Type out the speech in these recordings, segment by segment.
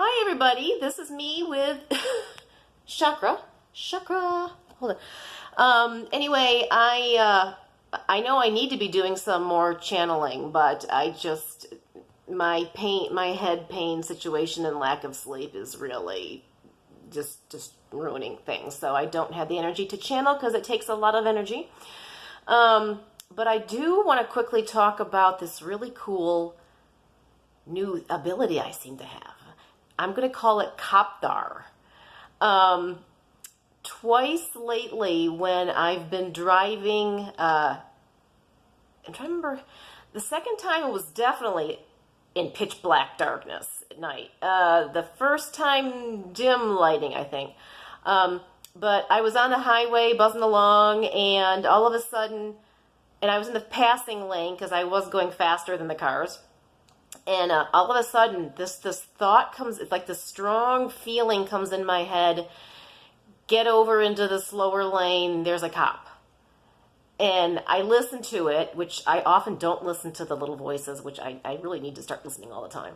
Hi everybody, this is me with Chakra. Hold on. Anyway, I know I need to be doing some more channeling, but my head pain situation and lack of sleep is really just ruining things. So I don't have the energy to channel because it takes a lot of energy. But I do want to quickly talk about this really cool new ability I seem to have. I'm going to call it Copdar. Twice lately when I've been driving, I'm trying to remember, the second time it was definitely in pitch black darkness at night. The first time dim lighting, I think. But I was on the highway buzzing along, and all of a sudden, and I was in the passing lane because I was going faster than the cars. And all of a sudden, this thought comes, it's like this strong feeling comes in my head, get over into the slower lane, there's a cop. And I listen to it, which I often don't listen to the little voices, which I really need to start listening all the time.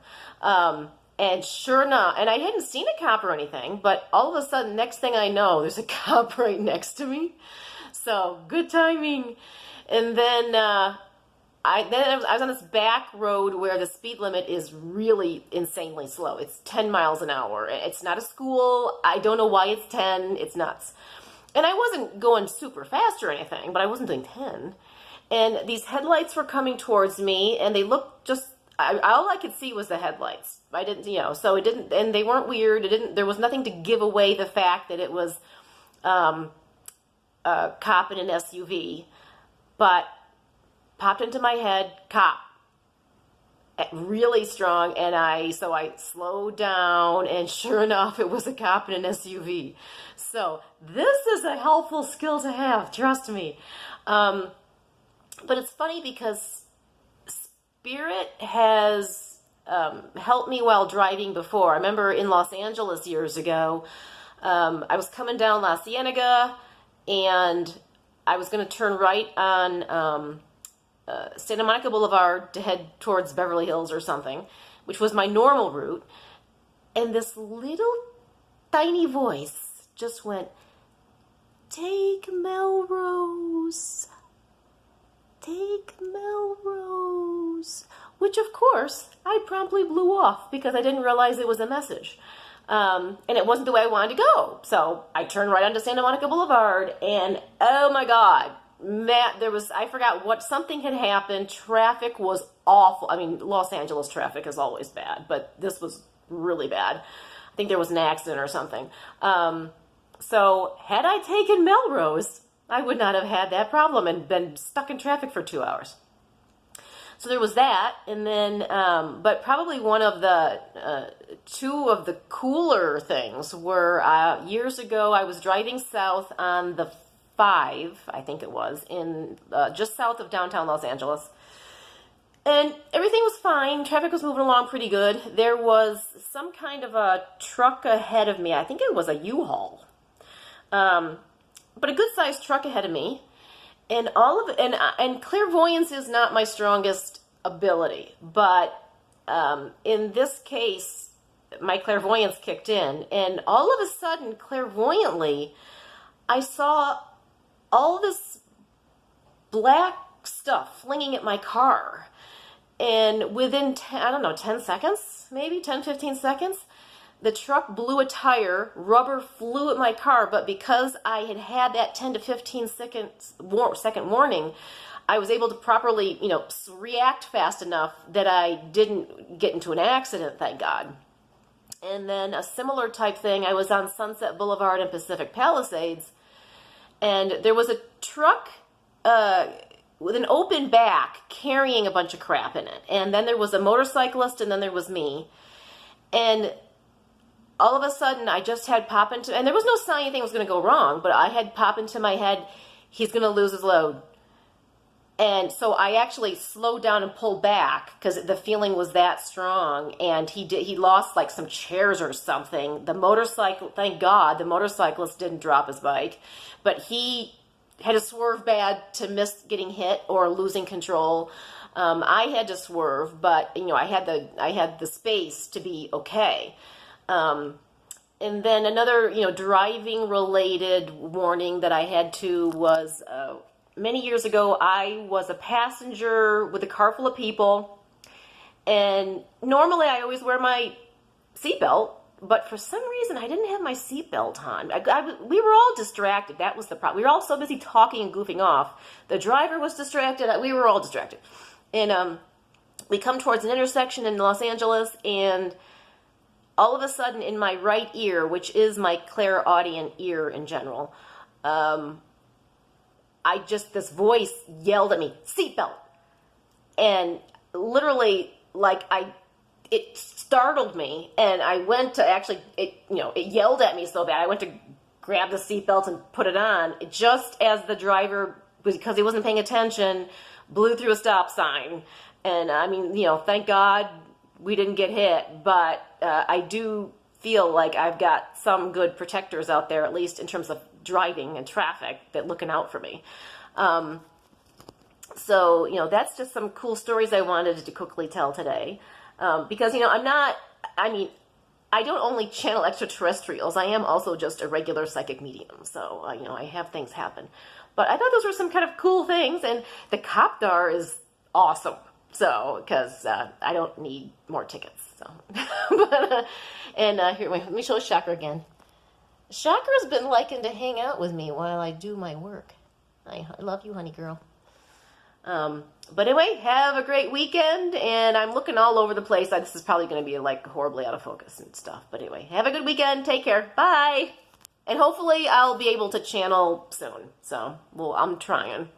And sure enough, and I hadn't seen a cop or anything, but all of a sudden, next thing I know, there's a cop right next to me. So, good timing. And then I was on this back road where the speed limit is really insanely slow. It's 10 miles an hour. It's not a school. I don't know why it's 10. It's nuts. And I wasn't going super fast or anything, but I wasn't doing 10. And these headlights were coming towards me, and they looked just, all I could see was the headlights. I didn't, so it didn't, and they weren't weird. There was nothing to give away the fact that it was a cop in an SUV. But popped into my head, cop, really strong, and so I slowed down, and sure enough, it was a cop in an SUV. So this is a helpful skill to have, trust me. But it's funny because Spirit has helped me while driving before. I remember in Los Angeles years ago, I was coming down La Cienega, and I was going to turn right on Santa Monica Boulevard to head towards Beverly Hills or something, which was my normal route. And this little tiny voice just went, "Take Melrose. Take Melrose." Which, of course, I promptly blew off because I didn't realize it was a message. And it wasn't the way I wanted to go. So I turned right onto Santa Monica Boulevard, and oh my God, Matt, I forgot something had happened. Traffic was awful. I mean, Los Angeles traffic is always bad, but this was really bad. I think there was an accident or something. So had I taken Melrose, I would not have had that problem and been stuck in traffic for 2 hours. So there was that, and then, but probably one of the, two of the cooler things were, years ago, I was driving south on the 5, I think it was, in just south of downtown Los Angeles. And everything was fine. Traffic was moving along pretty good. There was some kind of a truck ahead of me. I think it was a U-Haul. But a good-sized truck ahead of me. And and clairvoyance is not my strongest ability, but in this case, my clairvoyance kicked in, and all of a sudden, clairvoyantly, I saw all this black stuff flinging at my car, and within 10 seconds, maybe 10, 15 seconds, the truck blew a tire, rubber flew at my car, but because I had that 10 to 15 second warning, I was able to properly, react fast enough that I didn't get into an accident, thank God. And then a similar type thing, I was on Sunset Boulevard in Pacific Palisades, and there was a truck with an open back carrying a bunch of crap in it. And then there was a motorcyclist, and then there was me. And all of a sudden, I just had pop into, and there was no sign anything was going to go wrong, but I had pop into my head, he's going to lose his load. And so I actually slowed down and pulled back because the feeling was that strong, and he lost like some chairs or something. The motorcycle, thank God, the motorcyclist didn't drop his bike, but he had to swerve bad to miss getting hit or losing control. I had to swerve, but I had the space to be okay. And then another, driving related warning that I had to was many years ago, I was a passenger with a car full of people. And normally I always wear my seatbelt, but for some reason I didn't have my seatbelt on. We were all distracted. That was the problem. We were all so busy talking and goofing off. The driver was distracted. We were all distracted. And we come towards an intersection in Los Angeles, and all of a sudden in my right ear, which is my clairaudient ear in general, this voice yelled at me, seatbelt. And literally, it startled me, and I went to it yelled at me so bad. I went to grab the seatbelt and put it on, just as the driver, because he wasn't paying attention, blew through a stop sign. And thank God we didn't get hit, but I do feel like I've got some good protectors out there, at least in terms of driving and traffic, that looking out for me. So, that's just some cool stories I wanted to quickly tell today. Because, I don't only channel extraterrestrials. I am also just a regular psychic medium. So, I have things happen. But I thought those were some kind of cool things. And the Copdar is awesome. So, because I don't need more tickets. So, here, let me show Chakra again. Chakra's been liking to hang out with me while I do my work. I love you, honey girl. But anyway, have a great weekend, and I'm looking all over the place. This is probably going to be horribly out of focus and stuff. But anyway, have a good weekend. Take care. Bye. And hopefully I'll be able to channel soon. So, I'm trying.